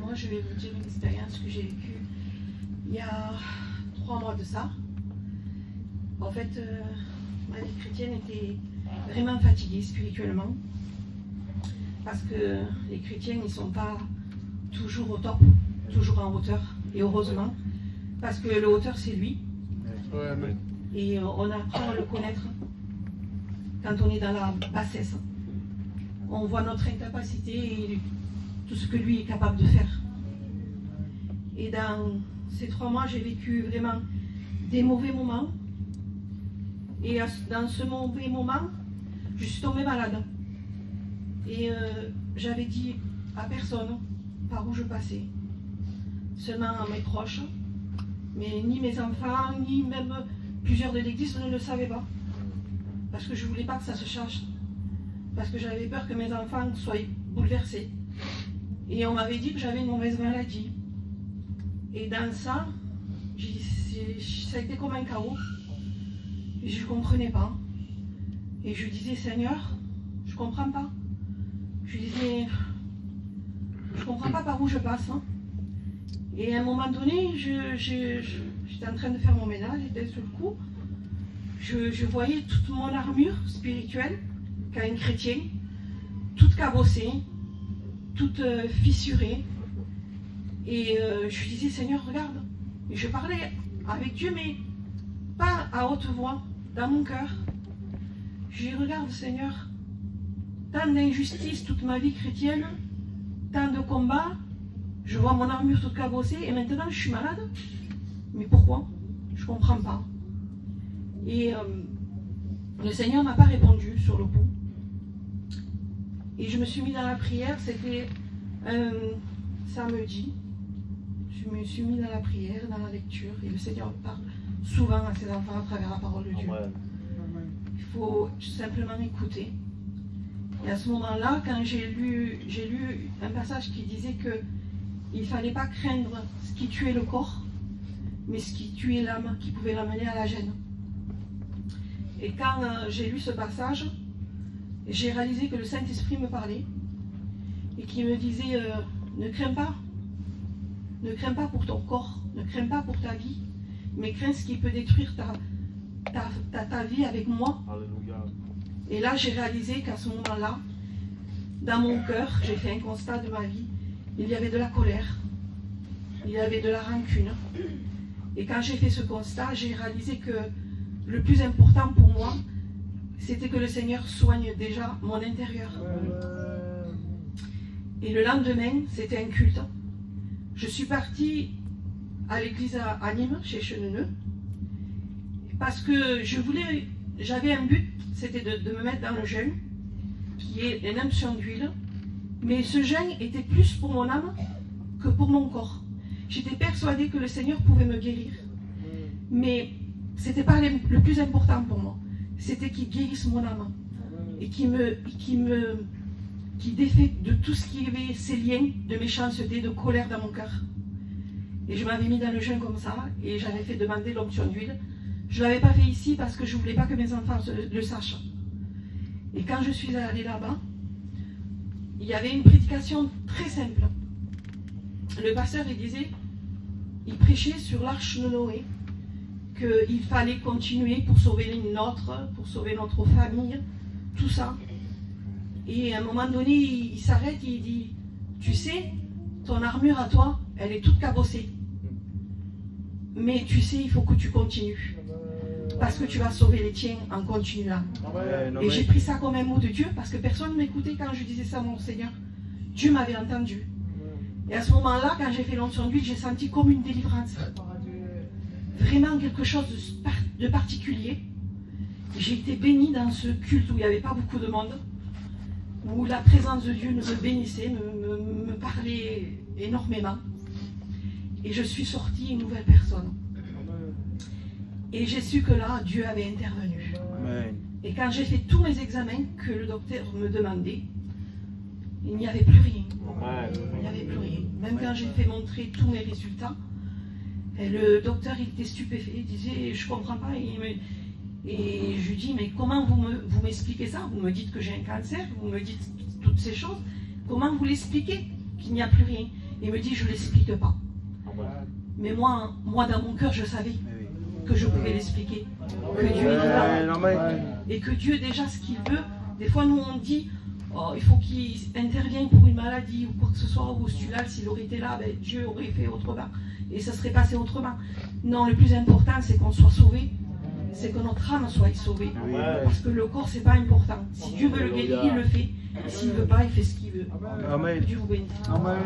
Moi, je vais vous dire une expérience que j'ai vécue il y a 3 mois de ça. En fait, ma vie chrétienne était vraiment fatiguée spirituellement. Parce que les chrétiens, ils ne sont pas toujours au top, toujours en hauteur. Et heureusement, parce que le hauteur, c'est lui. Et on apprend à le connaître quand on est dans la bassesse. On voit notre incapacité et tout ce que lui est capable de faire. Et dans ces 3 mois, j'ai vécu vraiment des mauvais moments. Et dans ce mauvais moment, je suis tombée malade. Et j'avais dit à personne par où je passais. Seulement à mes proches. Mais ni mes enfants, ni même plusieurs de l'église ne le savaient pas. Parce que je ne voulais pas que ça se change. Parce que j'avais peur que mes enfants soient bouleversés. Et on m'avait dit que j'avais une mauvaise maladie. Et dans ça, ça a été comme un chaos. Et je ne comprenais pas. Et je disais, Seigneur, je ne comprends pas. Je disais, je ne comprends pas par où je passe. Hein. Et à un moment donné, j'étais en train de faire mon ménage, et d'un seul coup, je voyais toute mon armure spirituelle qu'a un chrétien, toute cabossée, toute fissurée. Et je lui disais, Seigneur, regarde. Et je parlais avec Dieu, mais pas à haute voix, dans mon cœur. Je lui dis, regarde, Seigneur, tant d'injustices toute ma vie chrétienne, tant de combats, je vois mon armure toute cabossée, et maintenant je suis malade. Mais pourquoi? Je ne comprends pas. Et le Seigneur n'a pas répondu sur le coup. Et je me suis mis dans la prière, c'était un samedi. Je me suis mis dans la prière, dans la lecture, et le Seigneur parle souvent à ses enfants à travers la parole de Dieu. Il faut simplement écouter. Et à ce moment-là, quand j'ai lu un passage qui disait que il ne fallait pas craindre ce qui tuait le corps, mais ce qui tuait l'âme, qui pouvait l'amener à la gêne. Et quand j'ai lu ce passage, j'ai réalisé que le Saint-Esprit me parlait et qui me disait ne crains pas. Ne crains pas pour ton corps, ne crains pas pour ta vie, mais crains ce qui peut détruire ta vie avec moi. Alléluia. Et là, j'ai réalisé qu'à ce moment-là, dans mon cœur, j'ai fait un constat de ma vie. Il y avait de la colère, il y avait de la rancune. Et quand j'ai fait ce constat, j'ai réalisé que le plus important pour moi, c'était que le Seigneur soigne déjà mon intérieur. Et le lendemain, c'était un culte. Je suis partie à l'église à Nîmes, chez Cheneneux, parce que j'avais un but, c'était de me mettre dans le jeûne, qui est une onction d'huile, mais ce jeûne était plus pour mon âme que pour mon corps. J'étais persuadée que le Seigneur pouvait me guérir, mais ce n'était pas le plus important pour moi, c'était qu'il guérisse mon âme, et qui défait de tout ce qui avait ces liens de méchanceté, de colère dans mon cœur. Et je m'avais mis dans le jeûne comme ça, et j'avais fait demander l'onction d'huile. Je ne l'avais pas fait ici parce que je ne voulais pas que mes enfants le sachent. Et quand je suis allée là-bas, il y avait une prédication très simple. Le pasteur, il prêchait sur l'arche de Noé, qu'il fallait continuer pour sauver les nôtres, pour sauver notre famille, tout ça. Et à un moment donné, il s'arrête et il dit, tu sais, ton armure à toi, elle est toute cabossée. Mais tu sais, il faut que tu continues. Parce que tu vas sauver les tiens en continuant. Et j'ai pris ça comme un mot de Dieu, parce que personne ne m'écoutait quand je disais ça à mon Seigneur. Dieu m'avait entendu. Et à ce moment-là, quand j'ai fait l'onction d'huile, j'ai senti comme une délivrance. Vraiment quelque chose de particulier. J'ai été bénie dans ce culte où il n'y avait pas beaucoup de monde, où la présence de Dieu me bénissait, me parlait énormément. Et je suis sortie une nouvelle personne. Et j'ai su que là, Dieu avait intervenu. Amen. Et quand j'ai fait tous mes examens que le docteur me demandait, il n'y avait plus rien. Il n'y avait plus rien. Même quand j'ai fait montrer tous mes résultats, et le docteur il était stupéfait. Il disait, je ne comprends pas. Et je lui dis, mais comment vous m'expliquez ça? Vous me dites que j'ai un cancer, vous me dites toutes ces choses. Comment vous l'expliquez qu'il n'y a plus rien? Il me dit, je ne l'explique pas. Mais moi, dans mon cœur, je savais que je pouvais l'expliquer. Que Dieu est là. Et que Dieu, déjà, ce qu'il veut, des fois, nous, on dit, oh, il faut qu'il intervienne pour une maladie ou quoi que ce soit, ou au Stulal, s'il aurait été là, ben, Dieu aurait fait autrement. Et ça serait passé autrement. Non, le plus important, c'est qu'on soit sauvé. C'est que notre âme soit sauvée. Parce que le corps, c'est pas important. Si Dieu veut le guérir, il le fait. Et s'il ne veut pas, il fait ce qu'il veut. Amen. Que Dieu vous bénisse. Amen.